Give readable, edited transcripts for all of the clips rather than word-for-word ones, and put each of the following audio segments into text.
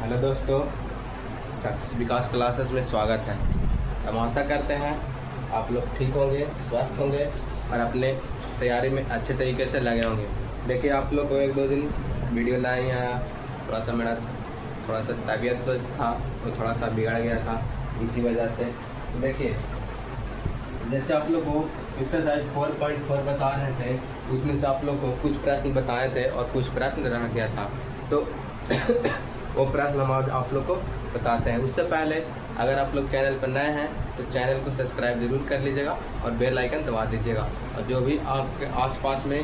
Hello दोस्तों, success विकास classes में स्वागत है। हम आशा करते हैं आप लोग ठीक होंगे, स्वस्थ होंगे और अपने तैयारी में अच्छे तरीके से लगे होंगे। देखिए, आप लोग को एक दो दिन वीडियो नहीं आया, मेरा थोड़ा सा तबीयत तो था, तो थोड़ा सा बिगड़ गया था, इसी वजह से। देखिए, जैसे आप लोग को एक्सरसाइज 4.4 बता रहे थे, उसमें से आप लोग को कुछ प्रश्न बताए थे और कुछ प्रश्न रह गया था, तो वो प्रश्न हम आप लोग को बताते हैं। उससे पहले अगर आप लोग चैनल पर नए हैं तो चैनल को सब्सक्राइब जरूर कर लीजिएगा और बेल आइकन दबा दीजिएगा। और जो भी आपके आसपास में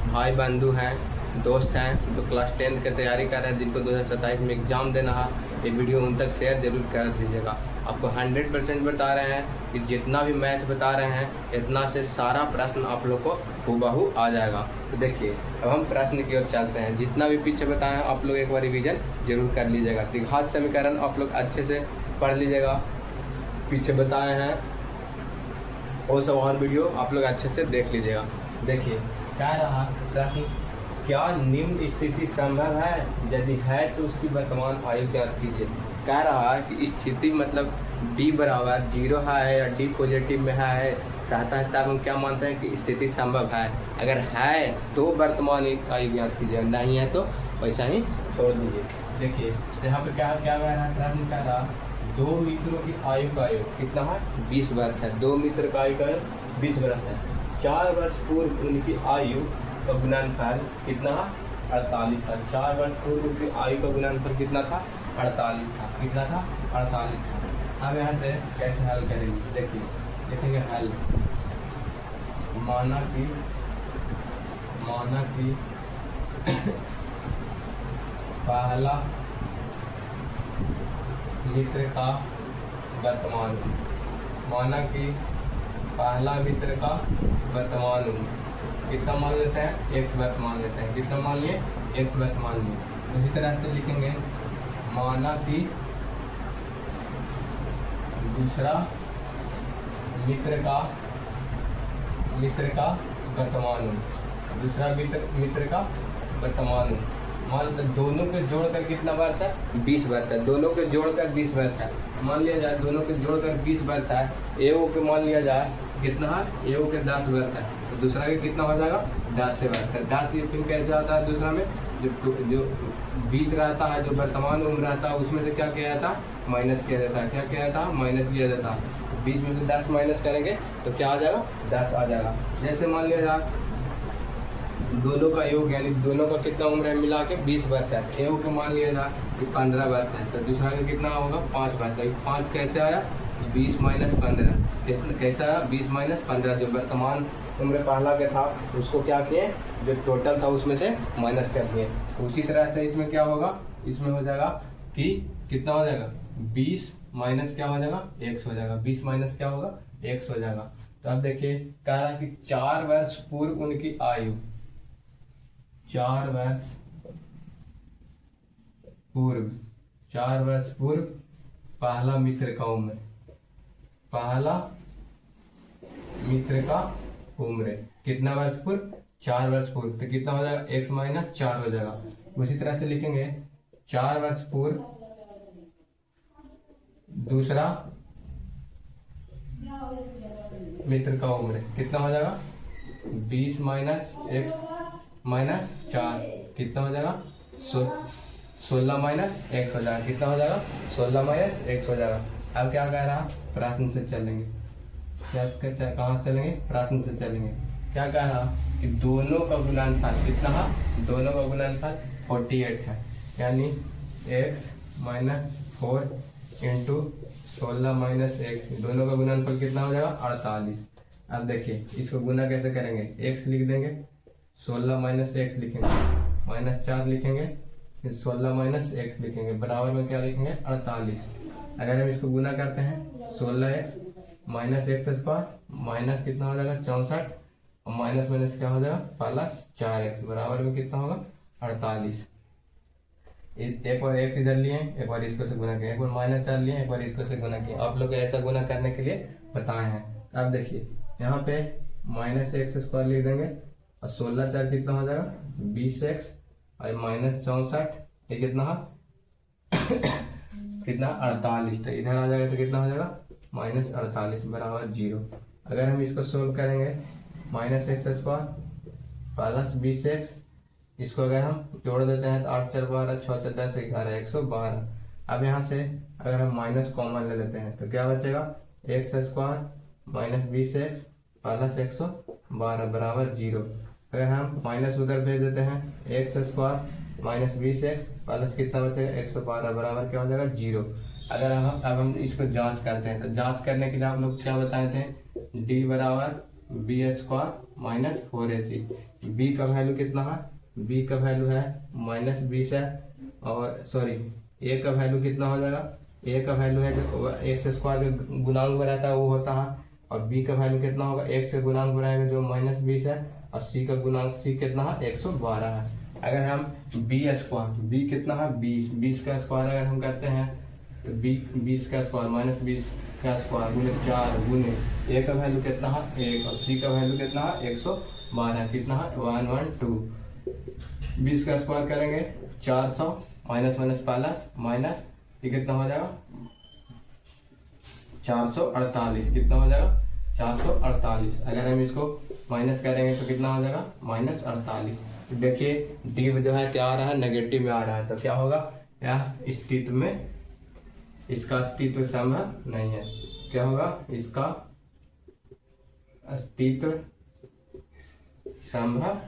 भाई बंधु हैं, दोस्त हैं जो क्लास 10 की तैयारी कर रहे हैं, जिनको 2027 में एग्ज़ाम देना है, ये वीडियो उन तक शेयर जरूर कर दीजिएगा। आपको 100% बता रहे हैं कि जितना भी मैथ बता रहे हैं, इतना से सारा प्रश्न आप लोग को हूबहू आ जाएगा। तो देखिए, अब हम प्रश्न की ओर चलते हैं। जितना भी पीछे बताए हैं आप लोग एक बार रिवीजन जरूर कर लीजिएगा। द्विघात समीकरण आप लोग अच्छे से पढ़ लीजिएगा, पीछे बताए हैं वो सब और वीडियो आप लोग अच्छे से देख लीजिएगा। देखिए, क्या रहा प्रश्न, क्या निम्न स्थिति संभव है? यदि है तो उसकी वर्तमान आयु ज्ञात कीजिए। कह रहा है कि स्थिति मतलब d बराबर 0 है या d पॉजिटिव में है, कहता है तब हम क्या मानते हैं कि स्थिति संभव है। अगर है तो वर्तमान आयु ज्ञात कीजिए, नहीं है तो वैसा ही छोड़ दीजिए। देखिए, यहाँ पे क्या क्या कह रहा है, प्रश्न कह रहा दो मित्रों की आयु का योग कितना है? 20 वर्ष है। दो मित्र का आयु का योग 20 वर्ष है। 4 वर्ष पूर्व उनकी आयु का गुणनफल कितना? 48 था। 4 वर्ष पूर्व की आयु का गुणनफल कितना था? 48 था। कितना था? 48 था। अब यहाँ से कैसे हल करेंगे? देखिए, देखेंगे हल। माना कि पहला मित्र का वर्तमान, माना कि पहला मित्र का वर्तमान कितना मान लेते हैं? x वर्ष मान लेते हैं। कितना मान लिए? x वर्ष मान लिए। उसी तरह से लिखेंगे, माना कि दूसरा मित्र का वर्तमान, दूसरा मित्र का वर्तमान मान लेते हैं। दोनों के जोड़कर कितना वर्ष है? 20 वर्ष है। दोनों के जोड़कर 20 वर्ष है। मान लिया जाए दोनों के जोड़कर 20 वर्ष है। एओ के मान लिया जाए कितना है? एओ के 10 वर्ष है, तो दूसरा के कितना हो जाएगा? 10 से वर्ष है। 10 ये फिर कैसे आता है? दूसरा में जो 20 रहता है, जो वर्तमान उम्र रहता है, उसमें से क्या किया जाता है? माइनस किया जाता है। क्या किया जाता है? माइनस किया जाता है। 20 में से 10 माइनस करेंगे तो क्या आ जाएगा? 10 आ जाएगा। जैसे मान लिया जाए दोनों का योग, यानी दोनों का कितना उम्र है मिला के? 20 वर्ष है। एओ को मान लिया जाए कि 15 वर्ष है, तो दूसरा का कितना होगा? 5 वर्ष है। 5 कैसे आया? 20 माइनस 15। कितना कैसा आया? 20 माइनस 15। जो वर्तमान उम्र पहला के था उसको क्या किए? जो टोटल था उसमें से माइनस कर दिए। उसी तरह से इसमें क्या होगा? इसमें हो जाएगा कि कितना हो जाएगा? 20 माइनस क्या हो जाएगा? x हो जाएगा। 20 माइनस क्या होगा? x हो जाएगा। तो अब देखिए, कह रहा कि 4 वर्ष पूर्व उनकी आयु, 4 वर्ष पूर्व पहला मित्र का उम्र, पहला मित्र का उम्र कितना वर्ष पूर्व? 4 वर्ष पूर्व। तो कितना हो जाएगा? x माइनस 4 हो जाएगा। उसी तरह से लिखेंगे 4 वर्ष पूर्व दूसरा मित्र का उम्र कितना हो जाएगा? 20 माइनस x माइनस 4 कितना हो जाएगा? 16 माइनस x हो जाएगा। कितना हो जाएगा? 16 माइनस x हो जाएगा। अब क्या कह रहा? प्रश्न से चलेंगे। कहाँ से चलेंगे? प्रश्न से चलेंगे। क्या कह रहा कि दोनों का गुणनफल कितना है? दोनों का गुणनफल 48 है, यानी x minus 4 into 16 minus x, दोनों का गुणनफल कितना हो जाएगा? 48। अब देखिए, इसको गुना कैसे करेंगे? x लिख देंगे, 16 माइनस एक्स लिखेंगे, माइनस 4 लिखेंगे, फिर 16 माइनस एक्स लिखेंगे, बराबर में क्या लिखेंगे? 48। अगर हम इसको गुना करते हैं 16x minus x square minus कितना हो जाएगा? 64, और माइनस माइनस क्या हो जाएगा? प्लस 4x, बराबर में कितना होगा? 48। एक बार एक्स इधर लिए, एक बार इसको से गुना किया, एक बार माइनस 4 लिए, एक बार इसको से गुना किया। आप लोग ऐसा गुना करने के लिए बताए हैं। अब देखिए, यहाँ पे माइनस एक्स स्क्वायर लिख देंगे और 16 4 कितना हो जाएगा? 20x और माइनस 64, ये कितना है? कितना 48, तो इधर आ जाएगा तो कितना हो जाएगा -48 बराबर 0। अगर हम इसको सोल्व करेंगे -x² प्लस 20x, इसको अगर हम जोड़ देते हैं तो 8 4 12 6 4 10 11 112। अब यहाँ से अगर हम माइनस कॉमन ले लेते हैं तो क्या बचेगा x² माइनस 20x प्लस 112 बराबर 0। अगर हम माइनस उधर भेज देते हैं x² माइनस 20x प्लस कितना बचेगा 112 बराबर क्या हो जाएगा 0। अगर हम इसको जांच करते हैं तो जांच करने के लिए आप लोग क्या बताए थे, d बराबर b² माइनस 4ac। b का वैल्यू कितना है, b का वैल्यू है -20 है, और सॉरी a का वैल्यू कितना हो जाएगा, a का वैल्यू है जो x² के गुणांक में रहता है वो होता है, और b का वैल्यू कितना होगा x के गुणांक में रहेगा जो -20 है, और c का गुणांक c कितना है 112 है। अगर हम b कितना है 20 का स्क्वायर अगर हम करते हैं तो 20 का स्क्वायर माइनस 20 का स्क्वायर गुने 4 गुने a का वैल्यू कितना है 1 और c का वैल्यू कितना है 112 कितना है 112। 20 का स्क्वायर करेंगे 400 माइनस प्लस माइनस ये कितना हो जाएगा 448 कितना हो जाएगा 448। अगर हम इसको माइनस करेंगे तो कितना हो जाएगा -48। देखिए डी जो है क्या आ रहा है नेगेटिव में आ रहा है, तो क्या होगा यह स्थिति में इसका अस्तित्व संभव नहीं है। क्या होगा इसका अस्तित्व संभव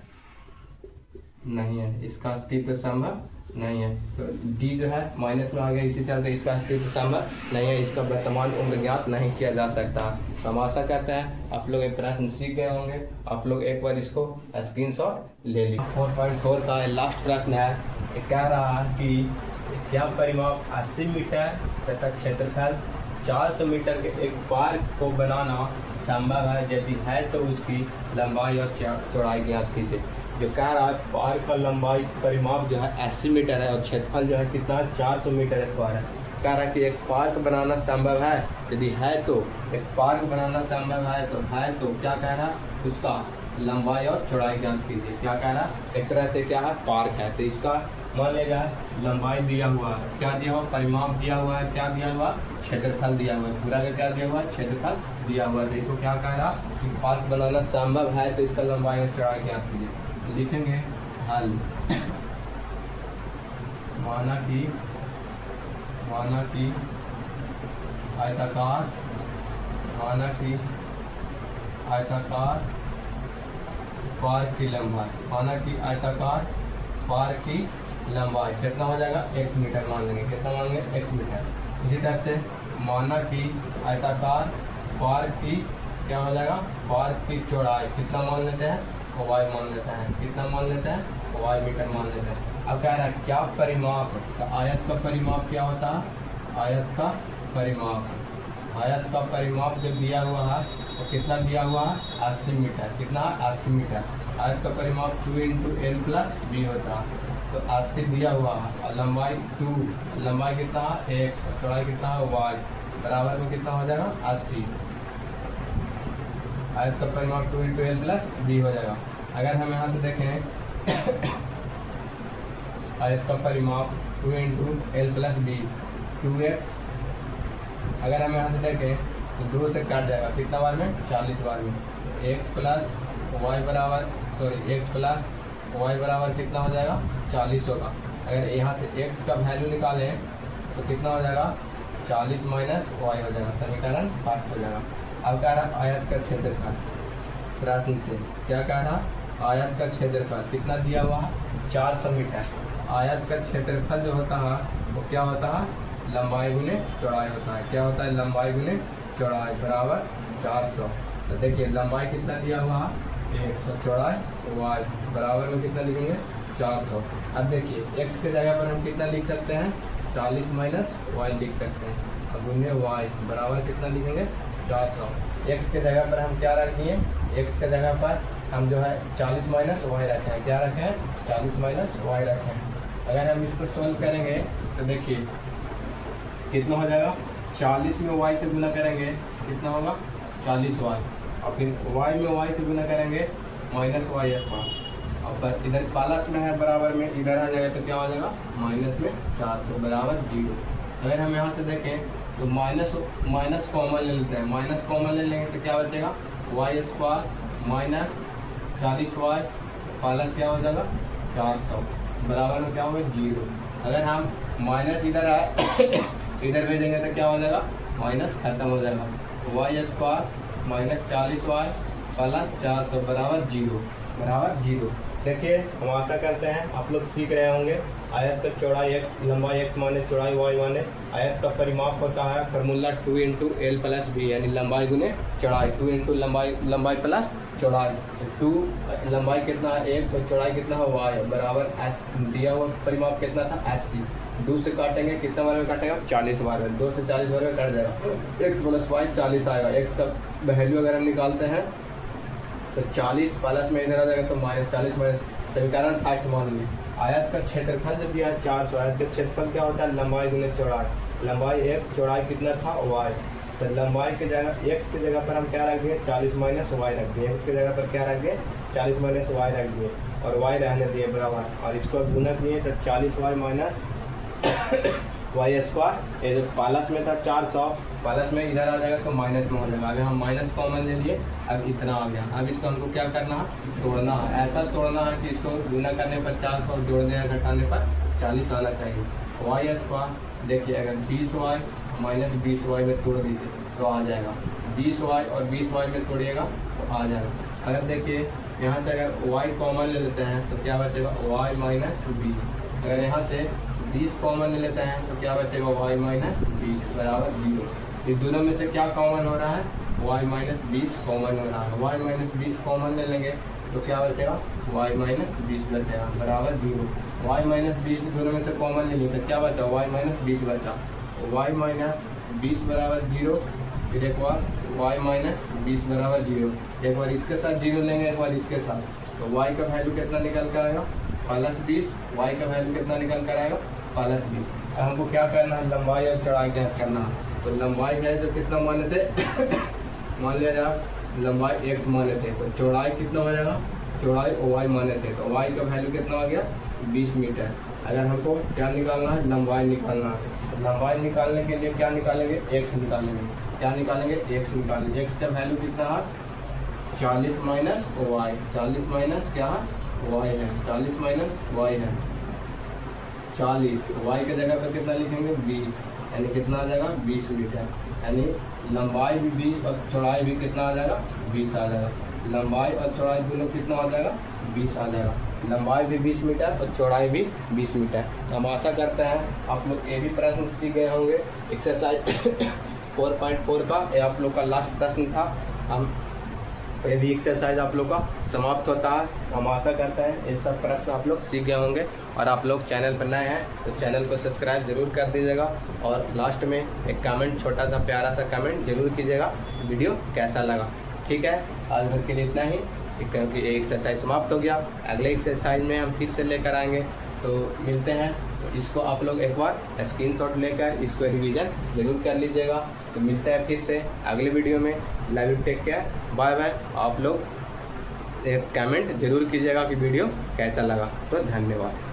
नहीं है, इसका अस्तित्व संभव नहीं है। तो डी जो है माइनस में आ गया, इसी चलते इसका अस्तित्व संभव नहीं है, इसका वर्तमान उम्र ज्ञात नहीं किया जा सकता। तो हम आशा करते हैं आप लोग ये प्रश्न सीख गए होंगे। आप लोग एक बार इसको स्क्रीनशॉट ले लीजिए। 4.4 का लास्ट प्रश्न है, ये कह रहा है कि क्या परिमाप 80 मीटर तथा क्षेत्रफल 400 मीटर के एक पार्क को बनाना संभव है, यदि है तो उसकी लंबाई और चौड़ाई ज्ञात कीजिए। जो कह रहा है पार्क का लंबाई परिमाप जो है 80 मीटर है और क्षेत्रफल जो है कितना 400 मीटर स्क्वायर है। कह रहा है कि एक पार्क बनाना संभव है, यदि है तो एक पार्क बनाना संभव है तो क्या कह रहा है उसका लंबाई और चौड़ाई ज्ञात कीजिए। क्या कह रहा है एक तरह से क्या है पार्क है तो इसका मान लिया जाए लंबाई दिया हुआ है, क्या दिया हुआ परिमाप दिया हुआ है, क्या दिया हुआ क्षेत्रफल दिया हुआ है, पूरा का क्या दिया हुआ है क्षेत्रफल दिया हुआ है। तो इसको क्या कह रहा कि पार्क बनाना संभव है तो इसका लंबाई और चौड़ाई ज्ञात कीजिए। लिखेंगे हल माना कि आयताकार पार्क की लंबाई, माना कि आयताकार पार्क की लंबाई कितना हो जाएगा x मीटर मान लेंगे, कितना मान लेंगे x मीटर। इसी तरह से माना कि आयताकार पार्क की क्या हो जाएगा पार्क की चौड़ाई कितना मान लेते हैं y मान लेते हैं, कितना मान लेते हैं y मीटर मान लेते हैं। अब कह रहा है क्या परिमाप, तो आयत का परिमाप क्या होता है आयत का परिमाप जो दिया हुआ है तो कितना दिया हुआ है 80 मीटर, कितना 80 मीटर। आयत का परिमाप 2 × l + b होता है, तो 80 दिया हुआ है और लंबाई 2, लंबाई कितना है x और चौड़ाई कितना है y बराबर में कितना हो जाएगा 80। आयत का परिमाप 2 × l + b हो जाएगा। अगर हम यहाँ से देखें आयत का परिमाप 2 × l + b 2x, अगर हम यहाँ से देखें तो 2 से कट जाएगा कितना बार में 40 बार में, x + y बराबर कितना हो जाएगा 40 होगा। अगर यहाँ से x का वैल्यू निकालें तो कितना हो जाएगा 40 - y हो जाएगा, समीकरण 5 हो जाएगा। अब कह रहा आयत का क्षेत्रफल, प्रश्न से क्या कह रहा आयत का क्षेत्रफल कितना दिया हुआ है 400 मीटर। आयत का क्षेत्रफल जो होता है वो क्या होता है लंबाई गुने चौड़ाई होता है, क्या होता है लंबाई गुने चौड़ाई बराबर 400। तो देखिए लंबाई कितना दिया हुआ है 100, चौड़ाई y बराबर में कितना लिखेंगे 400। अब देखिए x के जगह पर हम कितना लिख सकते हैं 40 - y लिख सकते हैं, और गुने y बराबर कितना लिखेंगे 400। x के जगह पर हम क्या रखेंगे, x के जगह पर हम जो है 40 - y रखे हैं, क्या रखे हैं 40 - y रखे हैं। अगर हम इसको सोल्व करेंगे तो देखिए कितना हो जाएगा 40 में y से गुना करेंगे कितना होगा 40y, और फिर y में y से गुना करेंगे -y²। और पर इधर प्लस में है बराबर में, इधर आ जाएगा तो क्या हो जाएगा माइनस में 400 बराबर 0। अगर हम यहाँ से देखें तो माइनस कॉमन ले लेते हैं, माइनस कॉमन ले लेंगे तो क्या बचेगा Y square minus 40y plus क्या हो जाएगा 400 बराबर में क्या होगा 0। अगर हम माइनस इधर आए इधर भेजेंगे तो क्या हो जाएगा माइनस खत्म हो जाएगा, Y square minus 40y plus 400 बराबर 0। देखिए हम आशा करते हैं आप लोग सीख रहे होंगे। आयत का चौड़ाई x, लंबाई x माने चौड़ाई y माने। आयत का परिमाप होता है formula 2 into L plus B, यानी लंबाई गुने चौड़ाई, 2 इंटू लंबाई प्लस चौड़ाई। तो 2 लंबाई कितना है 1 तो चौड़ाई कितना है y बराबर s, दिया हुआ परिमाप कितना था 80। 2 से काटेंगे कितना बार में काटेगा 40 बार में, 2 से 40 बार में कट जाएगा, x प्लस y 40 आएगा। x का वैल्यू अगर हम निकालते हैं तो 40 प्लस में इधर आ जाएगा तो माइनस 40 माइनस, समीकरण फर्स्ट मान लीजिए। आयत का क्षेत्रफल जब दिया है 400, आयत का क्षेत्रफल क्या होता है लंबाई गुने चौड़ाई, लंबाई 1 चौड़ाई कितना था y, तो लंबाई की जगह x की जगह पर हम क्या रख दिए 40 माइनस y रख दिए, x की जगह पर क्या रख दिए 40 माइनस y रख दिए और y रहने दिए बराबर, और इसको गुना किए तो 40y माइनस वाई स्क्वायर, ये जो प्लस में था 400 प्लस में इधर आ जाएगा तो माइनस में हो जाएगा। अभी हम माइनस कॉमन ले लिए, अब इतना आ गया। अब इसको हमको क्या करना है तोड़ना है, ऐसा तोड़ना है कि इसको गुना करने पर 400 और जोड़ने या घटाने पर 40 आना चाहिए। वाई स्क्वायर देखिए अगर 20y माइनस 20y में तोड़ दीजिए तो आ जाएगा, 20y और 20y में तोड़िएगा तो आ जाएगा। अगर देखिए यहाँ से अगर y कॉमन ले लेते हैं तो क्या बचेगा y माइनस 20, अगर यहाँ से 20 कॉमन ले लेते हैं तो क्या बचेगा y माइनस 20 बराबर 0। ये दोनों में से क्या कॉमन हो रहा है y माइनस 20 कॉमन हो रहा है, y माइनस 20 कॉमन ले लेंगे तो क्या बचेगा y माइनस 20 बचेगा बराबर 0। y माइनस 20 दोनों में से कॉमन ले लेंगे तो क्या बचा y माइनस 20 बचा, y माइनस 20 बराबर 0। फिर एक बार y माइनस 20 बराबर 0, एक बार इसके साथ 0 लेंगे एक बार इसके साथ, तो y का वैल्यू कितना निकल कर आएगा प्लस 20, y का वैल्यू कितना निकल कर आएगा प्लस 20। अब हमको क्या करना है लंबाई और चौड़ाई ज्ञात करना है। तो लंबाई है तो कितना मान लेते मान लिया जाए लंबाई x मान लेते तो चौड़ाई कितना हो जाएगा चौड़ाई y मान लेते तो y का वैल्यू कितना आ गया 20 मीटर। अगर हमको क्या निकालना है लंबाई निकालना है, तो लंबाई निकालने के लिए क्या निकालेंगे x निकालेंगे, क्या निकालेंगे x निकालेंगे। x का वैल्यू कितना है 40 माइनस y, 40 माइनस क्या है y है, 40 माइनस y है 40, y के जगह पर कितना लिखेंगे 20, यानी कितना आ जाएगा 20 मीटर, यानी लंबाई भी 20 और चौड़ाई भी कितना आ जाएगा 20 आ जाएगा। लंबाई और चौड़ाई दोनों कितना आ जाएगा 20 आ जाएगा, लंबाई भी 20 मीटर और चौड़ाई भी 20 मीटर। हम आशा करते हैं आप लोग ये भी प्रश्न सीख गए होंगे। एक्सरसाइज 4.4 का ये आप लोग का लास्ट प्रश्न था। हम ये भी एक्सरसाइज आप लोग का समाप्त होता है। हम आशा करते हैं ये सब प्रश्न आप लोग सीख गए होंगे, और आप लोग चैनल पर नए हैं तो चैनल को सब्सक्राइब जरूर कर दीजिएगा, और लास्ट में एक कमेंट छोटा सा प्यारा सा कमेंट जरूर कीजिएगा वीडियो कैसा लगा। ठीक है, आज भर के लिए इतना ही, क्योंकि ये एक्सरसाइज समाप्त हो गया। अगले एक्सरसाइज में हम फिर से लेकर आएंगे, तो मिलते हैं। तो इसको आप लोग एक बार स्क्रीनशॉट लेकर इसको रिवीजन जरूर कर लीजिएगा। तो मिलते हैं फिर से अगले वीडियो में। Love you, take care, bye bye. आप लोग एक कमेंट जरूर कीजिएगा कि वीडियो कैसा लगा। तो धन्यवाद।